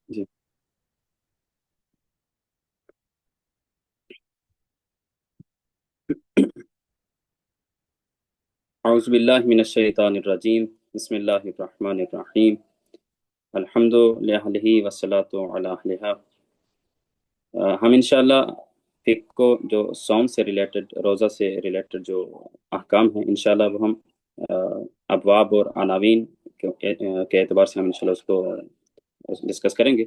جی اعوذ باللہ من الشیطان الرجیم بسم اللہ الرحمن الرحیم الحمد للہ والصلاۃ علی اہلہا۔ ہم انشاءاللہ فقہ کو جو صوم سے ریلیٹڈ، روزہ سے ریلیٹڈ جو احکام ہیں، انشاءاللہ وہ ہم ابواب اور عناوین کے اعتبار سے ہم انشاءاللہ اس کو ڈسکس کریں گے۔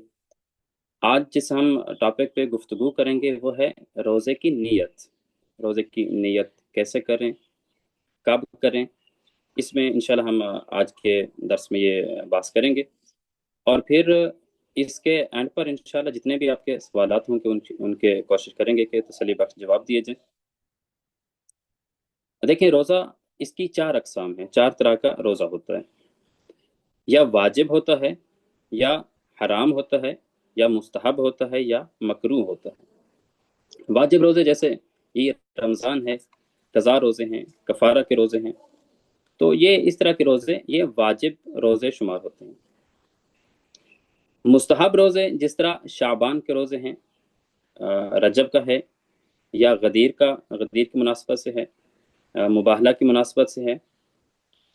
آج جس ہم ٹاپک پہ گفتگو کریں گے وہ ہے روزے کی نیت۔ روزے کی نیت کیسے کریں، کب کریں، اس میں انشاءاللہ ہم آج کے درس میں یہ بات کریں گے، اور پھر اس کے اینڈ پر انشاءاللہ جتنے بھی آپ کے سوالات ہوں گے ان کے کوشش کریں گے کہ تسلی بخش جواب دیے جائیں۔ دیکھیں، روزہ اس کی چار اقسام ہیں، چار طرح کا روزہ ہوتا ہے۔ یا واجب ہوتا ہے، یا حرام ہوتا ہے، یا مستحب ہوتا ہے، یا مکروہ ہوتا ہے۔ واجب روزے جیسے یہ رمضان ہے، قضا روزے ہیں، کفارہ کے روزے ہیں، تو یہ اس طرح کے روزے یہ واجب روزے شمار ہوتے ہیں۔ مستحب روزے جس طرح شعبان کے روزے ہیں، رجب کا ہے، یا غدیر کی مناسبت سے ہے، مباہلہ کی مناسبت سے ہے،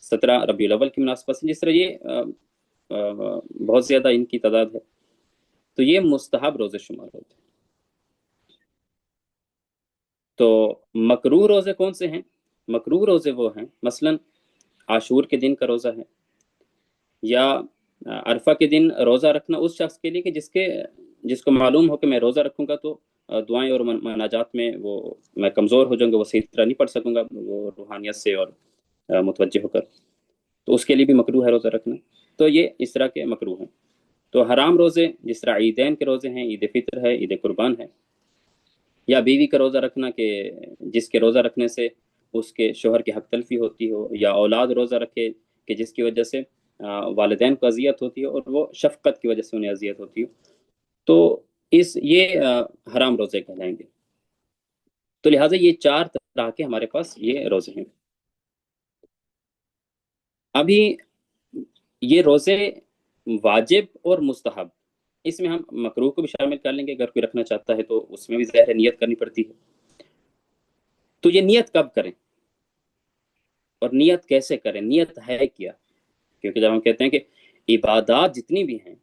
17 ربیع الاول کی مناسبت سے، جس طرح یہ بہت زیادہ ان کی تعداد ہے، تو یہ مستحب روزے شمار ہوتے ہیں۔ تو مکروہ روزے کون سے ہیں؟ مکروہ روزے وہ ہیں مثلا عاشور کے دن کا روزہ ہے، یا عرفہ کے دن روزہ رکھنا اس شخص کے لیے کہ جس کو معلوم ہو کہ میں روزہ رکھوں گا تو دعائیں اور مناجات میں میں کمزور ہو جاؤں گا، وہ صحیح طرح نہیں پڑھ سکوں گا وہ روحانیت سے اور متوجہ ہو کر، تو اس کے لیے بھی مکروہ ہے روزہ رکھنا۔ تو یہ اس طرح کے مکروہ ہیں۔ تو حرام روزے جس طرح عیدین کے روزے ہیں، عید فطر ہے، عید قربان ہے، یا بیوی کا روزہ رکھنا کہ جس کے روزہ رکھنے سے اس کے شوہر کی حق تلفی ہوتی ہو، یا اولاد روزہ رکھے کہ جس کی وجہ سے والدین کو اذیت ہوتی ہے اور وہ شفقت کی وجہ سے انہیں اذیت ہوتی ہو، تو یہ حرام روزے کہلائیں گے۔ تو لہٰذا یہ چار طرح کے ہمارے پاس یہ روزے ہیں۔ ابھی یہ روزے واجب اور مستحب، اس میں ہم مکروہ کو بھی شامل کر لیں گے، اگر کوئی رکھنا چاہتا ہے تو اس میں بھی ظاہر ہے نیت کرنی پڑتی ہے۔ تو یہ نیت کب کریں اور نیت کیسے کریں، نیت ہے کیا؟ کیونکہ جب ہم کہتے ہیں کہ عبادات جتنی بھی ہیں،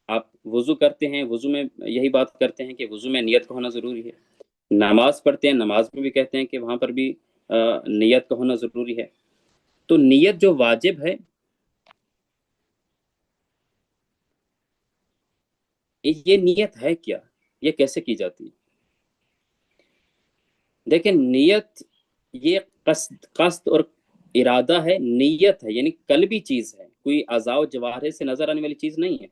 آپ وضو کرتے ہیں، وضو میں یہی بات کرتے ہیں کہ وضو میں نیت کا ہونا ضروری ہے، نماز پڑھتے ہیں، نماز میں بھی کہتے ہیں کہ وہاں پر بھی نیت کا ہونا ضروری ہے۔ تو نیت جو واجب ہے، یہ نیت ہے کیا، یہ کیسے کی جاتی ہے؟ دیکھیں، نیت یہ قصد اور ارادہ ہے، نیت ہے یعنی قلبی چیز ہے، کوئی اعضاء و جوارح سے نظر آنے والی چیز نہیں ہے۔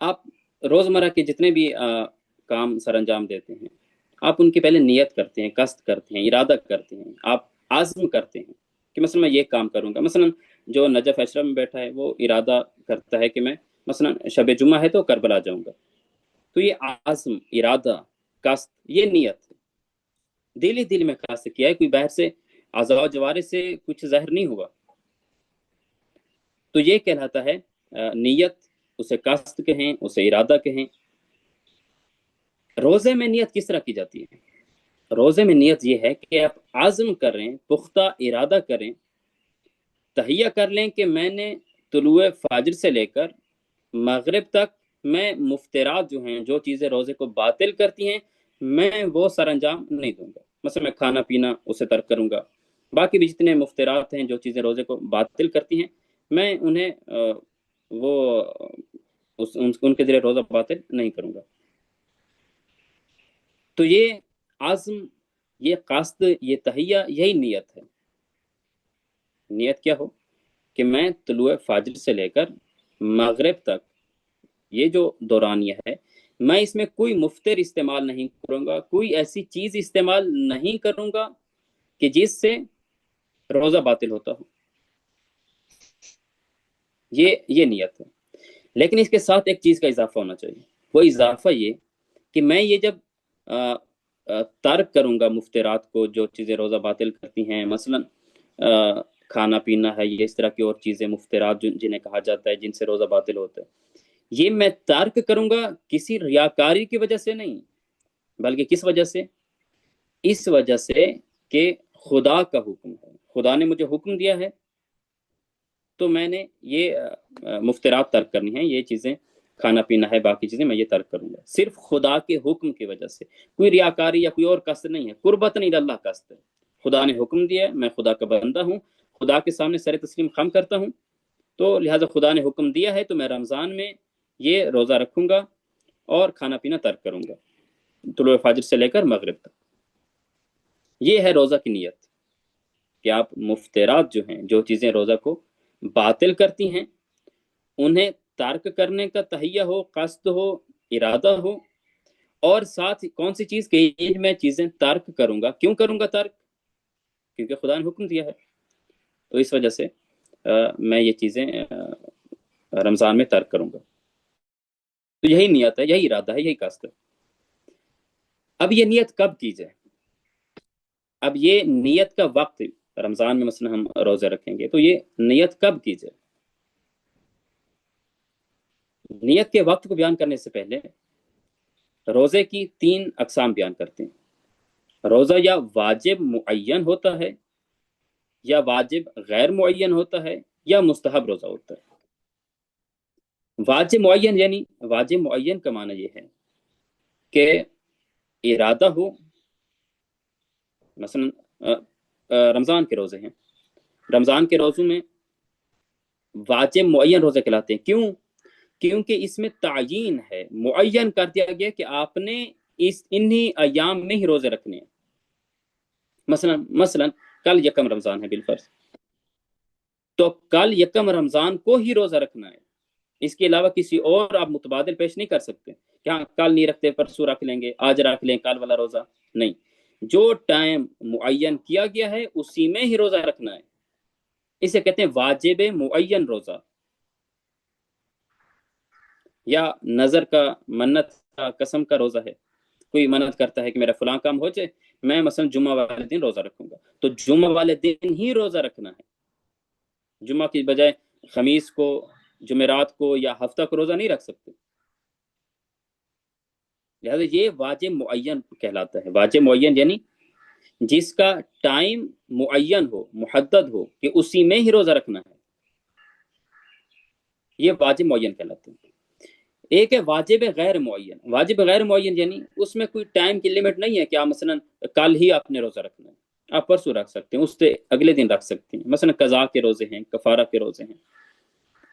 آپ روزمرہ کے جتنے بھی کام سر انجام دیتے ہیں، آپ ان کی پہلے نیت کرتے ہیں، قصد کرتے ہیں، ارادہ کرتے ہیں، آپ عزم کرتے ہیں کہ مثلا میں یہ کام کروں گا۔ مثلا جو نجف اشرف میں بیٹھا ہے وہ ارادہ کرتا ہے کہ میں مثلا شب جمعہ ہے تو کربلا جاؤں گا، تو یہ عزم، ارادہ، قصد، یہ نیت ہے، دل ہی دل میں قصد کیا ہے، کوئی باہر سے اعضاء و جوارح سے کچھ ظاہر نہیں ہوا، تو یہ کہلاتا ہے نیت۔ اسے قصد کہیں، اسے ارادہ کہیں۔ روزے میں نیت کس طرح کی جاتی ہے؟ روزے میں نیت یہ ہے کہ آپ عزم کریں، پختہ ارادہ کریں، تہیہ کر لیں کہ میں نے طلوع فجر سے لے کر مغرب تک میں مفترات جو ہیں، جو چیزیں روزے کو باطل کرتی ہیں، میں وہ سر انجام نہیں دوں گا۔ مثلا میں کھانا پینا اسے ترک کروں گا، باقی بھی جتنے مفترات ہیں، جو چیزیں روزے کو باطل کرتی ہیں، میں انہیں وہ ان کے ذریعے روزہ باطل نہیں کروں گا۔ تو یہ عزم، یہ قصد، یہ تہیہ، یہی نیت ہے۔ نیت کیا ہو کہ میں طلوع فجر سے لے کر مغرب تک یہ جو دورانیہ ہے، میں اس میں کوئی مفتر استعمال نہیں کروں گا، کوئی ایسی چیز استعمال نہیں کروں گا کہ جس سے روزہ باطل ہوتا ہو۔ یہ نیت ہے۔ لیکن اس کے ساتھ ایک چیز کا اضافہ ہونا چاہیے، وہ اضافہ یہ کہ میں یہ جب ترک کروں گا مفترات کو، جو چیزیں روزہ باطل کرتی ہیں، مثلا کھانا پینا ہے، یہ اس طرح کی اور چیزیں مفترات جنہیں کہا جاتا ہے، جن سے روزہ باطل ہوتا ہے، یہ میں ترک کروں گا کسی ریاکاری کی وجہ سے نہیں، بلکہ کس وجہ سے؟ اس وجہ سے کہ خدا کا حکم ہے، خدا نے مجھے حکم دیا ہے تو میں نے یہ مفترات ترک کرنی ہیں، یہ چیزیں کھانا پینا ہے، باقی چیزیں میں یہ ترک کروں گا، صرف خدا کے حکم کی وجہ سے، کوئی ریاکاری یا کوئی اور قصد نہیں ہے، قربت نہیں اللہ قصد ہے، خدا نے حکم دیا ہے، میں خدا کا بندہ ہوں، خدا کے سامنے سر تسلیم خم کرتا ہوں، تو لہٰذا خدا نے حکم دیا ہے تو میں رمضان میں یہ روزہ رکھوں گا اور کھانا پینا ترک کروں گا طلوع فجر سے لے کر مغرب تک۔ یہ ہے روزہ کی نیت، کہ آپ مفترات جو ہیں، جو چیزیں روزہ کو باطل کرتی ہیں، انہیں ترک کرنے کا تہیہ ہو، قصد ہو، ارادہ ہو، اور ساتھ کون سی چیز کہ یہ میں چیزیں ترک کروں گا۔ کیوں کروں گا ترک؟ کیونکہ خدا نے حکم دیا ہے، تو اس وجہ سے میں یہ چیزیں رمضان میں ترک کروں گا۔ تو یہی نیت ہے، یہی ارادہ ہے، یہی قصد ہے۔ اب یہ نیت کب کی جائے؟ اب یہ نیت کا وقت، رمضان میں مثلا ہم روزے رکھیں گے تو یہ نیت کب کی جائے؟ نیت کے وقت کو بیان کرنے سے پہلے روزے کی 3 اقسام بیان کرتے ہیں۔ روزہ یا واجب معین ہوتا ہے، یا واجب غیر معین ہوتا ہے، یا مستحب روزہ ہوتا ہے۔ واجب معین یعنی واجب معین کا معنی یہ ہے کہ ارادہ ہو، مثلا رمضان کے روزے ہیں، رمضان کے روزوں میں واجب معین روزے کہلاتے ہیں۔ کیوں؟ کیونکہ اس میں تعین ہے، معین کر دیا گیا کہ آپ نے انہی ایام میں ہی روزے رکھنے ہیں۔ مثلا کل یکم رمضان ہے بالفرض، تو کل یکم رمضان کو ہی روزہ رکھنا ہے، اس کے علاوہ کسی اور آپ متبادل پیش نہیں کر سکتے کہ ہاں کل نہیں رکھتے پرسوں رکھ لیں گے، آج رکھ لیں کل والا روزہ، نہیں، جو ٹائم معین کیا گیا ہے اسی میں ہی روزہ رکھنا ہے، اسے کہتے ہیں واجب معین روزہ۔ یا نظر کا، منت کا، قسم کا روزہ ہے، کوئی منت کرتا ہے کہ میرا فلاں کام ہو جائے، میں مثلا جمعہ والے دن روزہ رکھوں گا، تو جمعہ والے دن ہی روزہ رکھنا ہے، جمعہ کی بجائے خمیس کو، جمعرات کو یا ہفتہ کو روزہ نہیں رکھ سکتے۔ لہذا یہ واجب معین کہلاتا ہے۔ واجب معین یعنی جس کا ٹائم معین ہو، محدد ہو کہ اسی میں ہی روزہ رکھنا ہے، یہ واجب معین کہلاتے ہیں۔ ایک ہے واجب غیر معین۔ واجب غیر معین یعنی اس میں کوئی ٹائم کی لمٹ نہیں ہے کہ آپ مثلا کل ہی آپ نے روزہ رکھنا ہے، آپ پرسوں رکھ سکتے ہیں، اس سے اگلے دن رکھ سکتے ہیں، مثلا قضاء کے روزے ہیں، کفارہ کے روزے ہیں،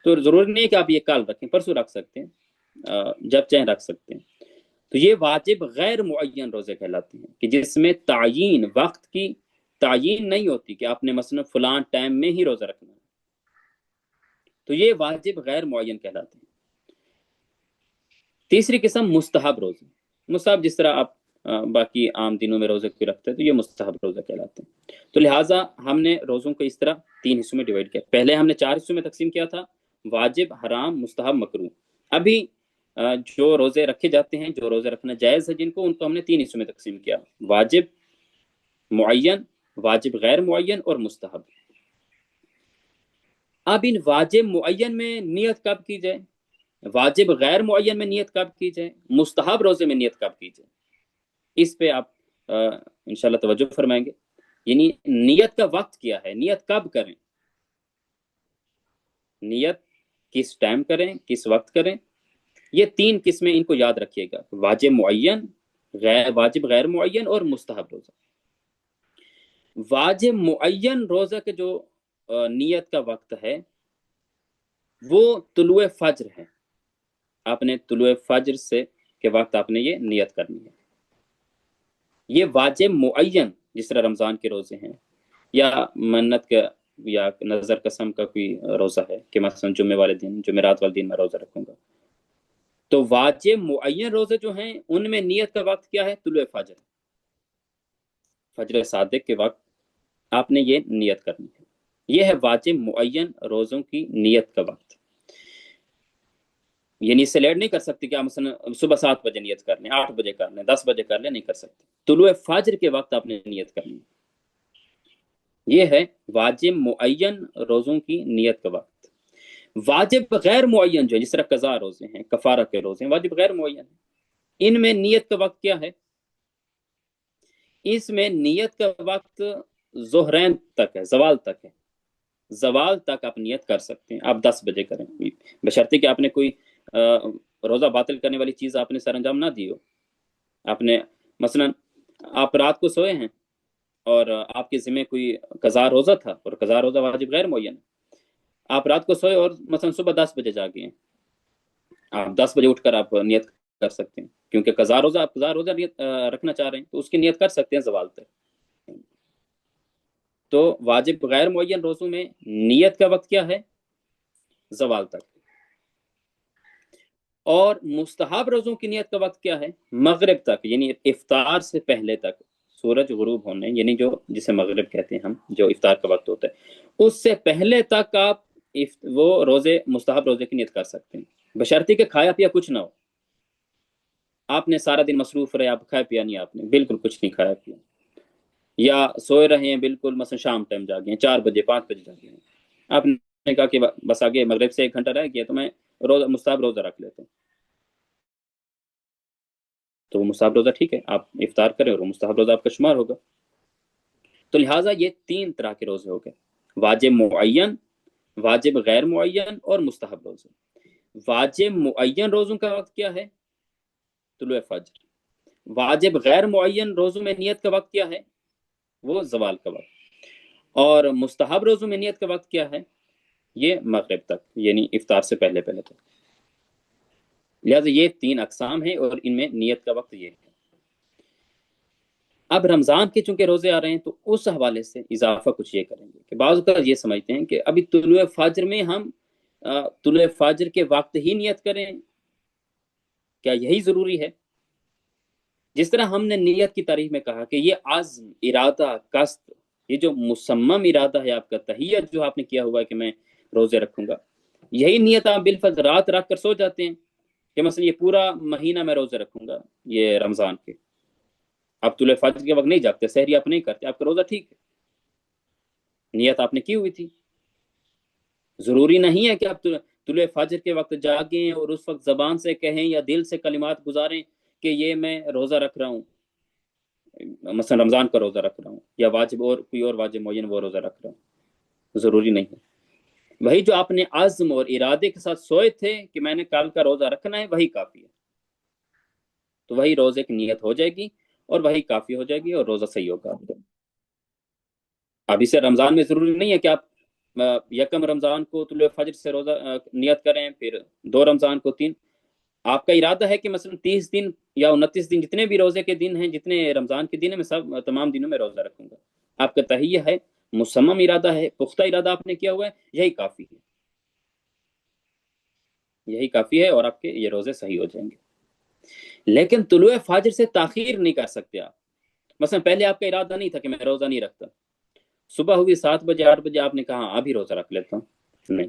تو ضروری نہیں ہے کہ آپ یہ کل رکھیں، پرسوں رکھ سکتے ہیں، جب چاہیں رکھ سکتے ہیں۔ تو یہ واجب غیر معین روزے کہلاتے ہیں کہ جس میں تعین، وقت کی تعین نہیں ہوتی کہ آپ نے مثلا فلاں ٹائم میں ہی روزہ رکھنا ہے، تو یہ واجب غیر معین کہلاتے ہیں۔ تیسری قسم مستحب روزے۔ مستحب جس طرح آپ باقی عام دنوں میں روزے کو رکھتے ہیں تو یہ مستحب روزہ کہلاتے ہیں۔ تو لہٰذا ہم نے روزوں کو اس طرح 3 حصوں میں ڈیوائڈ کیا۔ پہلے ہم نے 4 حصوں میں تقسیم کیا تھا، واجب، حرام، مستحب، مکروہ۔ ابھی جو روزے رکھے جاتے ہیں، جو روزے رکھنا جائز ہے جن کو، ان کو ہم نے 3 حصوں میں تقسیم کیا، واجب معین، واجب غیر معین اور مستحب۔ اب ان واجب معین میں نیت کب کی جائے، واجب غیر معین میں نیت کب کی جائے، مستحب روزے میں نیت کب کی جائے، اس پہ آپ انشاءاللہ توجہ فرمائیں گے۔ یعنی نیت کا وقت کیا ہے، نیت کب کریں، نیت کس ٹائم کریں، کس وقت کریں، یہ 3 قسمیں ان کو یاد رکھیے گا، واجب معین، واجب غیر معین اور مستحب روزہ۔ واجب معین روزہ کے جو نیت کا وقت ہے وہ طلوع فجر ہے، آپ نے طلوع فجر سے کے وقت آپ نے یہ نیت کرنی ہے۔ یہ واجب معین جس طرح رمضان کے روزے ہیں، یا منت کا یا نظر قسم کا کوئی روزہ ہے کہ مثلا جمعے والے دن، جمعرات والے دن میں روزہ رکھوں گا، تو واجب معین روزے جو ہیں ان میں نیت کا وقت کیا ہے، طلوع فجر، فجر صادق کے وقت آپ نے یہ نیت کرنی ہے۔ یہ ہے واجب معین روزوں کی نیت کا وقت۔ یعنی اس سے لیٹ نہیں کر سکتے کہ آپ مثلا صبح 7 بجے نیت کر لیں، 8 بجے کر لیں، 10 بجے کر لیں، نہیں کر سکتے، طلوع فجر کے وقت آپ نے نیت کرنی ہے۔ یہ ہے واجب معین روزوں کی نیت کا وقت۔ واجب غیر معین جو ہے، جس طرح قضا روزے ہیں، کفارہ کے روزے ہیں، واجب غیر معین ہیں، ان میں نیت کا وقت کیا ہے؟ اس میں نیت کا وقت ظہرین تک ہے، زوال تک ہے، زوال تک آپ نیت کر سکتے ہیں، آپ 10 بجے کریں، بشرطے کہ آپ نے کوئی روزہ باطل کرنے والی چیز آپ نے سر انجام نہ دی ہو۔ آپ نے مثلا آپ رات کو سوئے ہیں اور آپ کے ذمہ کوئی قضا روزہ تھا، اور قضا روزہ واجب غیر معین ہے، آپ رات کو سوئے اور مثلا صبح 10 بجے جاگے ہیں، آپ 10 بجے اٹھ کر آپ نیت کر سکتے ہیں، کیونکہ قضا روزہ آپ قضا روزہ نیت رکھنا چاہ رہے ہیں تو اس کی نیت کر سکتے ہیں زوال تک۔ تو واجب غیر معین روزوں میں نیت کا وقت کیا ہے؟ زوال تک۔ اور مستحب روزوں کی نیت کا وقت کیا ہے؟ مغرب تک، یعنی افطار سے پہلے تک، سورج غروب ہونے، یعنی جو جسے مغرب کہتے ہیں ہم، جو افطار کا وقت ہوتا ہے اس سے پہلے تک آپ وہ روزے مستحب روزے کی نیت کر سکتے ہیں، بشرطے کہ کھایا پیا کچھ نہ ہو۔ آپ نے سارا دن مصروف رہے، آپ کھایا پیا نہیں، آپ نے بالکل کچھ نہیں کھایا پیا، یا سوئے رہے ہیں بالکل، مثلا شام ٹائم جاگے ہیں، 4 بجے 5 بجے جاگے ہیں، آپ نے کہا کہ بس آگے مغرب سے 1 گھنٹہ رہ گیا تو میں روزہ مستحب روزہ رکھ لیتا ہوں، تو وہ مستحب روزہ ٹھیک ہے، آپ افطار کریں اور وہ مستحب روزہ آپ کا شمار ہوگا۔ تو لہٰذا یہ 3 طرح کے روزے ہو گئے، واجب معین، واجب غیر معین اور مستحب روزے۔ واجب معین روزوں کا وقت کیا ہے؟ طلوع فجر۔ واجب غیر معین روزوں میں نیت کا وقت کیا ہے؟ وہ زوال کا وقت۔ اور مستحب روزوں میں نیت کا وقت کیا ہے؟ یہ مغرب تک، یعنی افطار سے پہلے پہلے تک۔ لہٰذا یہ 3 اقسام ہیں اور ان میں نیت کا وقت یہ ہے۔ اب رمضان کے چونکہ روزے آ رہے ہیں تو اس حوالے سے اضافہ کچھ یہ کریں گے کہ بعض اوقات یہ سمجھتے ہیں کہ ابھی طلوع فجر میں ہم طلوع فجر کے وقت ہی نیت کریں، کیا یہی ضروری ہے؟ جس طرح ہم نے نیت کی تعریف میں کہا کہ یہ عزم، ارادہ، قصد، یہ جو مصمم ارادہ ہے آپ کا، تہیت جو آپ نے کیا ہوا ہے کہ میں روزے رکھوں گا، یہی نیت آپ بالفرض رات رکھ کر سو جاتے ہیں کہ مثلا یہ پورا مہینہ میں روزے رکھوں گا یہ رمضان کے، آپ طلوع فجر کے وقت نہیں جاگتے، سحری آپ نہیں کرتے، آپ کا روزہ ٹھیک ہے، نیت آپ نے کی ہوئی تھی۔ ضروری نہیں ہے کہ آپ طلوع فجر کے وقت جاگیں اور اس وقت زبان سے کہیں یا دل سے کلمات گزاریں کہ یہ میں روزہ رکھ رہا ہوں، مثلا رمضان کا روزہ رکھ رہا ہوں، یا واجب اور کوئی اور واجب معین وہ روزہ رکھ رہا ہوں، ضروری نہیں ہے۔ وہی جو آپ نے عزم اور ارادے کے ساتھ سوئے تھے کہ میں نے کل کا روزہ رکھنا ہے، وہی کافی ہے، تو وہی روزے کی نیت ہو جائے گی اور وہی کافی ہو جائے گی اور روزہ صحیح ہوگا آپ کا۔ اب اسے رمضان میں ضروری نہیں ہے کہ آپ یکم رمضان کو طلوع فجر سے روزہ نیت کریں، پھر 2 رمضان کو 3، آپ کا ارادہ ہے کہ مثلا 30 دن یا 29 دن جتنے بھی روزے کے دن ہیں، جتنے رمضان کے دن ہیں، میں سب تمام دنوں میں روزہ رکھوں گا، آپ کا تہیہ ہے، مصمم ارادہ ہے، پختہ ارادہ آپ نے کیا ہوا ہے، یہی کافی ہے، یہی کافی ہے اور آپ کے یہ روزے صحیح ہو جائیں گے۔ لیکن طلوع فجر سے تاخیر نہیں کر سکتے آپ، مثلا پہلے آپ کا ارادہ نہیں تھا کہ میں روزہ نہیں رکھتا، صبح ہوئی 7 بجے 8 بجے آپ نے کہا ابھی روزہ رکھ لیتا ہوں، نہیں،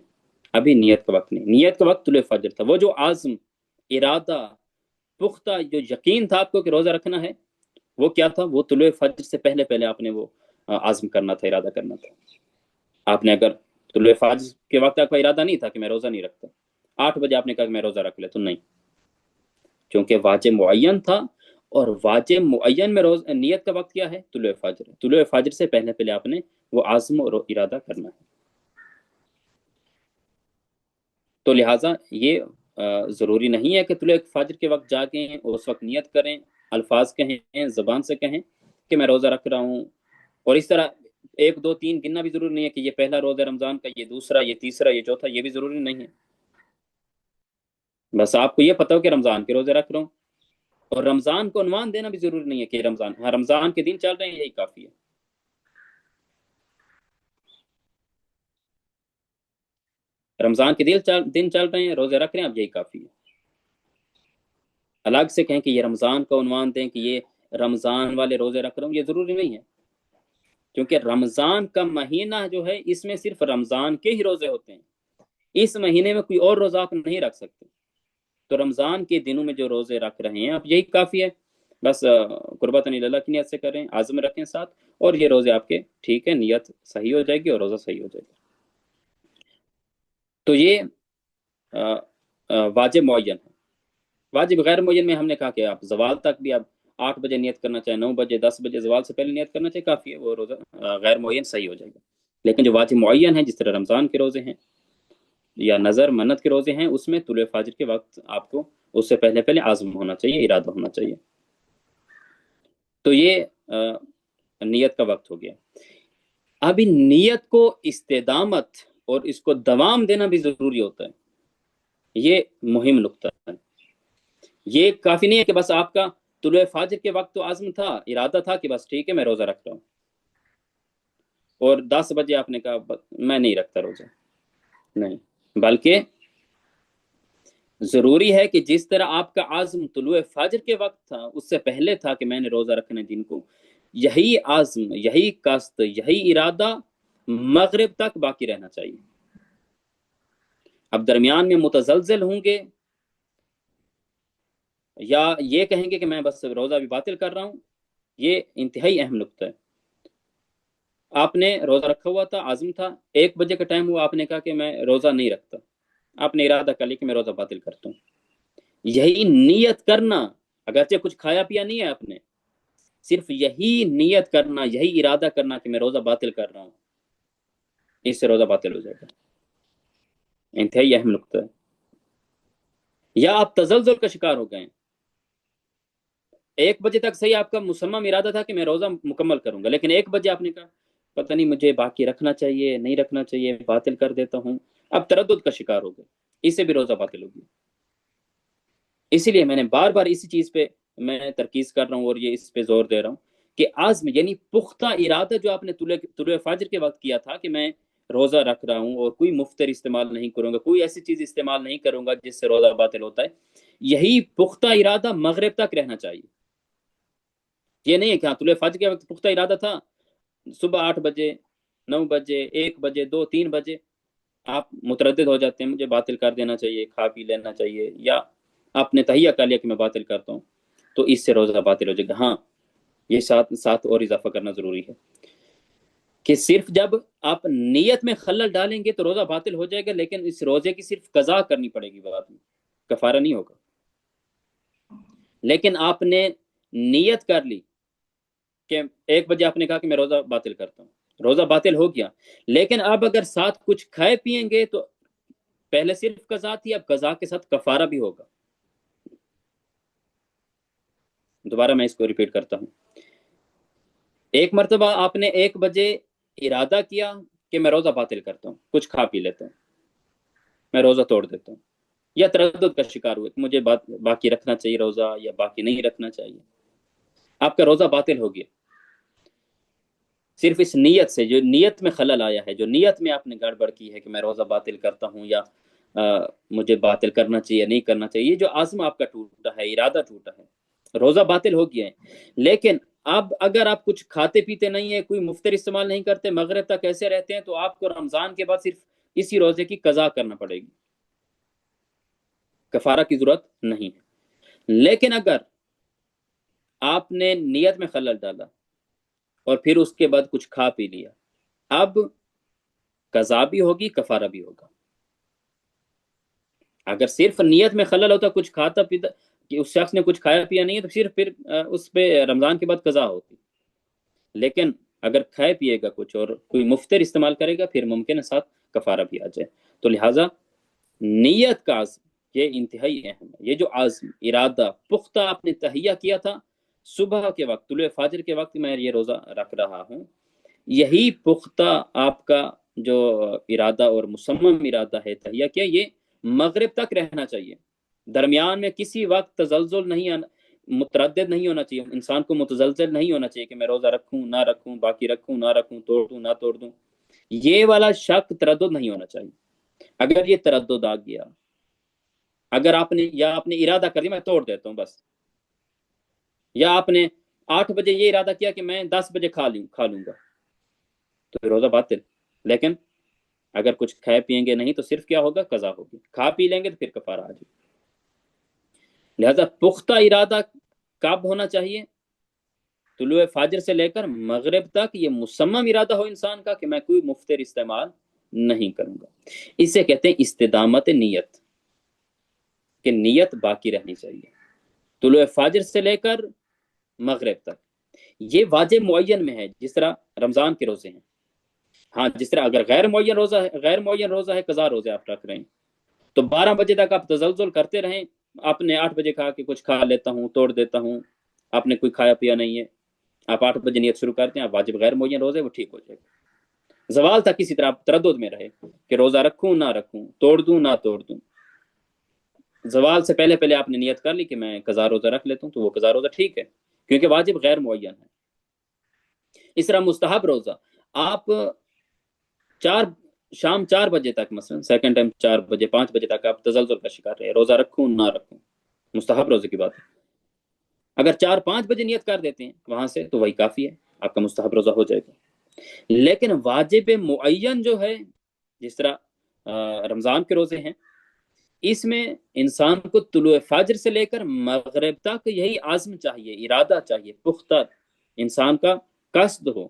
ابھی نیت کا وقت نہیں، نیت کا وقت طلوع فجر تھا، وہ جو عزم، ارادہ، پختہ جو یقین تھا آپ کو کہ روزہ رکھنا ہے، وہ کیا تھا؟ وہ طلوع فجر سے پہلے پہلے آپ نے وہ عزم کرنا تھا، ارادہ کرنا تھا۔ آپ نے اگر طلوع فجر کے وقت آپ کا ارادہ نہیں تھا کہ میں روزہ نہیں رکھتا، 8 بجے آپ نے کہا کہ میں روزہ رکھ لیتا ہوں، نہیں، کیونکہ واجب معین تھا، اور واجب معین میں نیت کا وقت کیا ہے؟ طلوع فجر، طلوع فجر سے پہلے پہلے آپ نے وہ عزم اور ارادہ کرنا ہے۔ تو لہٰذا یہ ضروری نہیں ہے کہ طلوع فجر کے وقت جاگیں اور اس وقت نیت کریں، الفاظ کہیں، زبان سے کہیں کہ میں روزہ رکھ رہا ہوں، اور اس طرح 1 2 3 گننا بھی ضروری نہیں ہے کہ یہ پہلا روزہ رمضان کا، یہ دوسرا، یہ تیسرا، یہ چوتھا، یہ بھی ضروری نہیں ہے، بس آپ کو یہ پتا ہو کہ رمضان کے روزے رکھ رہا ہوں، اور رمضان کو عنوان دینا بھی ضروری نہیں ہے کہ رمضان، ہاں رمضان کے دن چل رہے ہیں، یہی کافی ہے، رمضان کے دن چل رہے ہیں، روزے رکھ رہے ہیں، اب یہی کافی ہے۔ الگ سے کہیں کہ یہ رمضان کا عنوان دیں کہ یہ رمضان والے روزے رکھ رہا ہوں، یہ ضروری نہیں ہے، کیونکہ رمضان کا مہینہ جو ہے اس میں صرف رمضان کے ہی روزے ہوتے ہیں، اس مہینے میں کوئی اور روزہ آپ نہیں رکھ سکتے، تو رمضان کے دنوں میں جو روزے رکھ رہے ہیں اب یہی کافی ہے، بس قربت اللہ کی نیت سے کریں، عزم رکھیں ساتھ، اور یہ روزے آپ کے ٹھیک ہے، نیت صحیح ہو جائے گی اور روزہ صحیح ہو جائے گا۔ تو یہ واجب معین ہے. واجب غیر معین میں ہم نے کہا کہ آپ زوال تک بھی آپ 8 بجے نیت کرنا چاہیں، 9 بجے، 10 بجے، زوال سے پہلے نیت کرنا چاہیے، کافی ہے، وہ روزہ غیر معین صحیح ہو جائے گا. لیکن جو واجب معین ہے، جس طرح رمضان کے روزے ہیں یا نظر منت کے روزے ہیں، اس میں طلوع فجر کے وقت آپ کو اس سے پہلے عزم ہونا چاہیے، ارادہ ہونا چاہیے. تو یہ نیت کا وقت ہو گیا. اب ان نیت کو استدامت اور اس کو دوام دینا بھی ضروری ہوتا ہے. یہ مہم نقطہ ہے. یہ کافی نہیں ہے کہ بس آپ کا طلوع فجر کے وقت تو عزم تھا، ارادہ تھا کہ بس ٹھیک ہے میں روزہ رکھ رہا ہوں، اور 10 بجے آپ نے کہا میں نہیں رکھتا روزہ. نہیں، بلکہ ضروری ہے کہ جس طرح آپ کا عزم طلوع فجر کے وقت تھا، اس سے پہلے تھا کہ میں نے روزہ رکھنا ہے دن کو، یہی عزم، یہی قصد، یہی ارادہ مغرب تک باقی رہنا چاہیے. اب درمیان میں متزلزل ہوں گے یا یہ کہیں گے کہ میں بس روزہ بھی باطل کر رہا ہوں، یہ انتہائی اہم نقطہ ہے. آپ نے روزہ رکھا ہوا تھا، عزم تھا، 1 بجے کا ٹائم ہوا، آپ نے کہا کہ میں روزہ نہیں رکھتا، آپ نے ارادہ کر لیا کہ میں روزہ باطل کرتا ہوں. یہی نیت کرنا، اگرچہ کچھ کھایا پیا نہیں ہے آپ نے، صرف یہی نیت کرنا، یہی ارادہ کرنا کہ میں روزہ باطل کر رہا ہوں، اس سے روزہ باطل ہو جائے گا. انتہائی اہم نقطہ ہے. یا آپ تزلزل کا شکار ہو گئے، 1 بجے تک صحیح آپ کا مصمم ارادہ تھا کہ میں روزہ مکمل کروں گا، لیکن 1 بجے آپ نے کہا پتہ نہیں مجھے باقی رکھنا چاہیے نہیں رکھنا چاہیے، باطل کر دیتا ہوں. اب تردد کا شکار ہو گئے، اس سے بھی روزہ باطل ہوگی. اسی لیے میں نے بار بار اسی چیز پہ میں ترکیز کر رہا ہوں اور یہ اس پہ زور دے رہا ہوں کہ عزم یعنی پختہ ارادہ جو آپ نے طلوع فجر کے وقت کیا تھا کہ میں روزہ رکھ رہا ہوں اور کوئی مفطر استعمال نہیں کروں گا، کوئی ایسی چیز استعمال نہیں کروں گا جس سے روزہ باطل ہوتا ہے، یہی پختہ ارادہ مغرب تک رہنا چاہیے. یہ نہیں ہے کہ ہاں طلوع فجر کے وقت پختہ ارادہ تھا، صبح 8 بجے، 9 بجے، 1 بجے، 2، 3 بجے آپ متردد ہو جاتے ہیں مجھے باطل کر دینا چاہیے، کھا پی لینا چاہیے، یا آپ نے تہیہ کر لیا کہ میں باطل کرتا ہوں، تو اس سے روزہ باطل ہو جائے گا. ہاں، یہ ساتھ اور اضافہ کرنا ضروری ہے کہ صرف جب آپ نیت میں خلل ڈالیں گے تو روزہ باطل ہو جائے گا، لیکن اس روزے کی صرف قضا کرنی پڑے گی، بعد میں کفارہ نہیں ہوگا. لیکن آپ نے نیت کر لی کہ 1 بجے آپ نے کہا کہ میں روزہ باطل کرتا ہوں، روزہ باطل ہو گیا، لیکن اب اگر ساتھ کچھ کھائے پیئیں گے تو پہلے صرف قضا تھی، اب قضا کے ساتھ کفارہ بھی ہوگا. دوبارہ میں اس کو ریپیٹ کرتا ہوں. ایک مرتبہ آپ نے 1 بجے ارادہ کیا کہ میں روزہ باطل کرتا ہوں، کچھ کھا پی لیتا ہوں، میں روزہ توڑ دیتا ہوں، یا تردد کا شکار ہوئے کہ مجھے باقی رکھنا چاہیے روزہ یا باقی نہیں رکھنا چاہیے، آپ کا روزہ باطل ہو گیا صرف اس نیت سے، جو نیت میں خلل آیا ہے، جو نیت میں آپ نے گڑبڑ کی ہے کہ میں روزہ باطل کرتا ہوں یا مجھے باطل کرنا چاہیے نہیں کرنا چاہیے، یہ جو عزم آپ کا ٹوٹا ہے، ارادہ ٹوٹا ہے، روزہ باطل ہو گیا ہے. لیکن اب اگر آپ کچھ کھاتے پیتے نہیں ہیں، کوئی مفطر استعمال نہیں کرتے، مغرب تک ایسے رہتے ہیں، تو آپ کو رمضان کے بعد صرف اسی روزے کی قضا کرنا پڑے گی، کفارہ کی ضرورت نہیں ہے. لیکن اگر آپ نے نیت میں خلل ڈالا اور پھر اس کے بعد کچھ کھا پی لیا، اب قضا بھی ہوگی، کفارہ بھی ہوگا. اگر صرف نیت میں خلل ہوتا، کچھ کھاتا پیتا، کہ اس شخص نے کچھ کھایا پیا نہیں ہے، تو صرف پھر اس پہ رمضان کے بعد قضا ہوتی. لیکن اگر کھائے پیے گا کچھ اور کوئی مفطر استعمال کرے گا، پھر ممکن ہے ساتھ کفارہ بھی آ جائے. تو لہٰذا نیت کا عزم یہ انتہائی اہم ہے. یہ جو عزم، ارادہ پختہ آپ نے تہیہ کیا تھا صبح کے وقت، طلوع فجر کے وقت میں یہ روزہ رکھ رہا ہوں، یہی پختہ آپ کا جو ارادہ اور مصمم ارادہ ہے تہیہ کیا، یہ مغرب تک رہنا چاہیے. درمیان میں کسی وقت تزلزل نہیں، متردد نہیں ہونا چاہیے، انسان کو متزلزل نہیں ہونا چاہیے کہ میں روزہ رکھوں نہ رکھوں، باقی رکھوں نہ رکھوں، توڑ دوں نہ توڑ دوں، یہ والا شک، تردد نہیں ہونا چاہیے. اگر یہ تردد آ گیا، اگر آپ نے ارادہ کر دیا میں توڑ دیتا ہوں بس، یا آپ نے 8 بجے یہ ارادہ کیا کہ میں 10 بجے کھا لوں گا، تو روزہ باطل. لیکن اگر کچھ کھائے پیئیں گے نہیں تو صرف کیا ہوگا، قضا ہوگی. کھا پی لیں گے تو پھر کفارہ آ جائے. لہذا پختہ ارادہ کب ہونا چاہیے؟ طلوع فجر سے لے کر مغرب تک یہ مصمم ارادہ ہو انسان کا کہ میں کوئی مفطر استعمال نہیں کروں گا. اسے کہتے ہیں استدامت نیت، کہ نیت باقی رہنی چاہیے طلوع فجر سے لے کر مغرب تک. یہ واجب معین میں ہے، جس طرح رمضان کے روزے ہیں. ہاں، جس طرح اگر غیر معین روزہ ہے، قضا روزے آپ رکھ رہے ہیں، تو 12 بجے تک آپ تزلزل کرتے رہیں. آپ نے 8 بجے کہا کہ کچھ کھا لیتا ہوں، توڑ دیتا ہوں، آپ نے کوئی کھایا پیا نہیں ہے، آپ 8 بجے نیت شروع کرتے ہیں، آپ واجب غیر معین روزے وہ ٹھیک ہو جائے گا. زوال تک اسی طرح آپ تردد میں رہے کہ روزہ رکھوں نہ رکھوں، توڑ دوں نہ توڑ دوں. زوال سے پہلے پہلے آپ نے نیت کر لی کہ میں قضا روزہ رکھ لیتا ہوں، تو وہ قضا روزہ ٹھیک ہے، کیونکہ واجب غیر معین ہے. اس طرح مستحب روزہ، آپ شام 4 بجے تک، مثلا سیکنڈ ٹائم 4 بجے 5 بجے تک آپ تزلزل کا شکار رہے، روزہ رکھوں نہ رکھوں، مستحب روزے کی بات ہے. اگر 4-5 بجے نیت کر دیتے ہیں وہاں سے، تو وہی کافی ہے، آپ کا مستحب روزہ ہو جائے گا. لیکن واجب معین جو ہے، جس طرح رمضان کے روزے ہیں، اس میں انسان کو طلوع فجر سے لے کر مغرب تک یہی عزم چاہیے، ارادہ چاہیے، پختہ انسان کا قصد ہو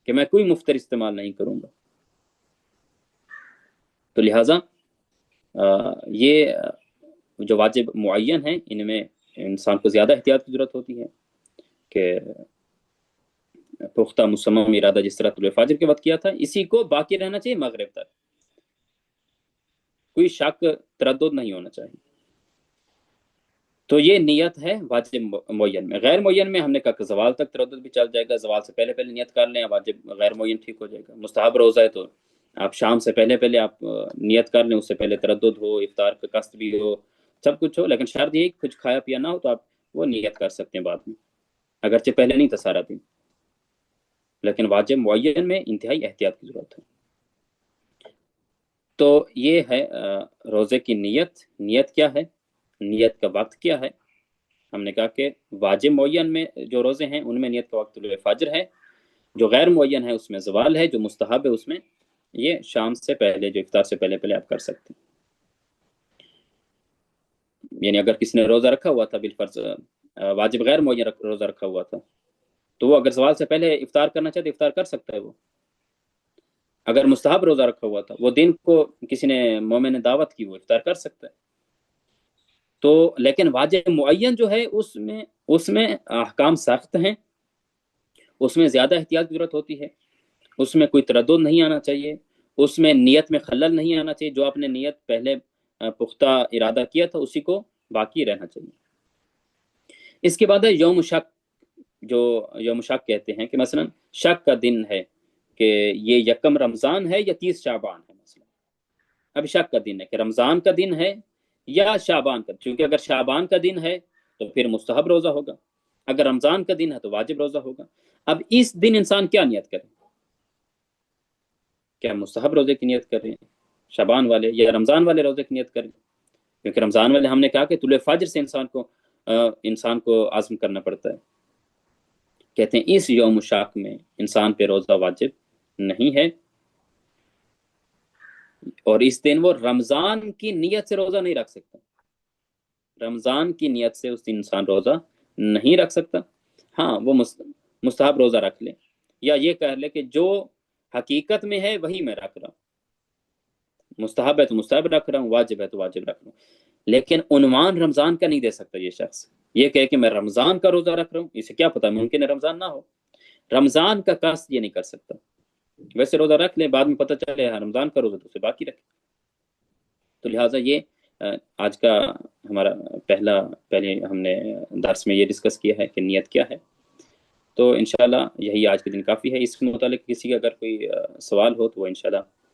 کہ میں کوئی مفطر استعمال نہیں کروں گا. تو لہٰذا یہ جو واجب معین ہیں، ان میں انسان کو زیادہ احتیاط کی ضرورت ہوتی ہے کہ پختہ مصمم ارادہ جس طرح طلوع فجر کے وقت کیا تھا، اسی کو باقی رہنا چاہیے مغرب تک، کوئی شک تردد نہیں ہونا چاہیے. تو یہ نیت ہے واجب معین میں. غیر معین میں ہم نے کہا کہ زوال تک تردد بھی چل جائے گا، زوال سے پہلے پہلے نیت کر لیں، واجب غیر معین ٹھیک ہو جائے گا. مستحب روزہ ہے تو آپ شام سے پہلے پہلے آپ نیت کر لیں، اس سے پہلے تردد ہو، افطار کا قصد بھی ہو، سب کچھ ہو، لیکن شرط یہ کچھ کھایا پیا نہ ہو، تو آپ وہ نیت کر سکتے ہیں بعد میں، اگرچہ پہلے نہیں تھا سارا دن. لیکن واجب معین میں انتہائی احتیاط کی ضرورت ہے. تو یہ ہے روزے کی نیت. نیت کیا ہے، نیت کا وقت کیا ہے. ہم نے کہا کہ واجب معین میں جو روزے ہیں ان میں نیت کا وقت طلوع فجر ہے، جو غیر معین ہے اس میں زوال ہے، جو مستحب ہے اس میں یہ شام سے پہلے، جو افطار سے پہلے پہلے آپ کر سکتے ہیں. یعنی اگر کسی نے روزہ رکھا ہوا تھا بالفرض، واجب غیر معین روزہ رکھا ہوا تھا، تو وہ اگر زوال سے پہلے افطار کرنا چاہے تو افطار کر سکتا ہے. وہ اگر مستحب روزہ رکھا ہوا تھا، وہ دن کو کسی نے مومن نے دعوت کی، وہ افطار کر سکتا ہے. تو لیکن واجب معین جو ہے اس میں احکام سخت ہیں، اس میں زیادہ احتیاط کی ضرورت ہوتی ہے، اس میں کوئی تردد نہیں آنا چاہیے، اس میں نیت میں خلل نہیں آنا چاہیے. جو آپ نے نیت پہلے پختہ ارادہ کیا تھا اسی کو باقی رہنا چاہیے. اس کے بعد ہے یوم شک. جو یوم شک کہتے ہیں کہ مثلا شک کا دن ہے کہ یہ یکم رمضان ہے یا 30 شعبان ہے. مثلا اب شک کا دن ہے کہ رمضان کا دن ہے یا شعبان کا، چونکہ اگر شعبان کا دن ہے تو پھر مستحب روزہ ہوگا، اگر رمضان کا دن ہے تو واجب روزہ ہوگا. اب اس دن انسان کیا نیت کرے، کیا مستحب روزے کی نیت کریں شعبان والے، یا رمضان والے روزے کی نیت کریں؟ کیونکہ رمضان والے ہم نے کہا کہ طلوع فجر سے انسان کو عزم کرنا پڑتا ہے. کہتے ہیں اس یوم شاک میں انسان پہ روزہ واجب نہیں ہے، اور اس دن وہ رمضان کی نیت سے روزہ نہیں رکھ سکتا. رمضان کی نیت سے اس دن انسان روزہ نہیں رکھ سکتا. ہاں، وہ مستحب روزہ رکھ لے، یا یہ کہہ لے کہ جو حقیقت میں ہے وہی میں رکھ رہا ہوں. مستحب ہے تو مستحب رکھ رہا ہوں، واجب ہے تو واجب رکھ رہا ہوں. لیکن عنوان رمضان کا نہیں دے سکتا یہ شخص. یہ کہے کہ میں رمضان کا روزہ رکھ رہا ہوں، اسے کیا پتا ممکن ہے رمضان نہ ہو. رمضان کا قصد یہ نہیں کر سکتا. ویسے روزہ رکھ لے، بعد میں پتہ چلے رمضان کا روزہ تو اسے باقی رکھے. تو لہٰذا یہ آج کا ہمارا پہلے ہم نے درس میں یہ ڈسکس کیا ہے کہ نیت کیا ہے. تو انشاءاللہ یہی آج کے دن کافی ہے. اس کے متعلق کسی کا اگر کوئی سوال ہو تو وہ انشاءاللہ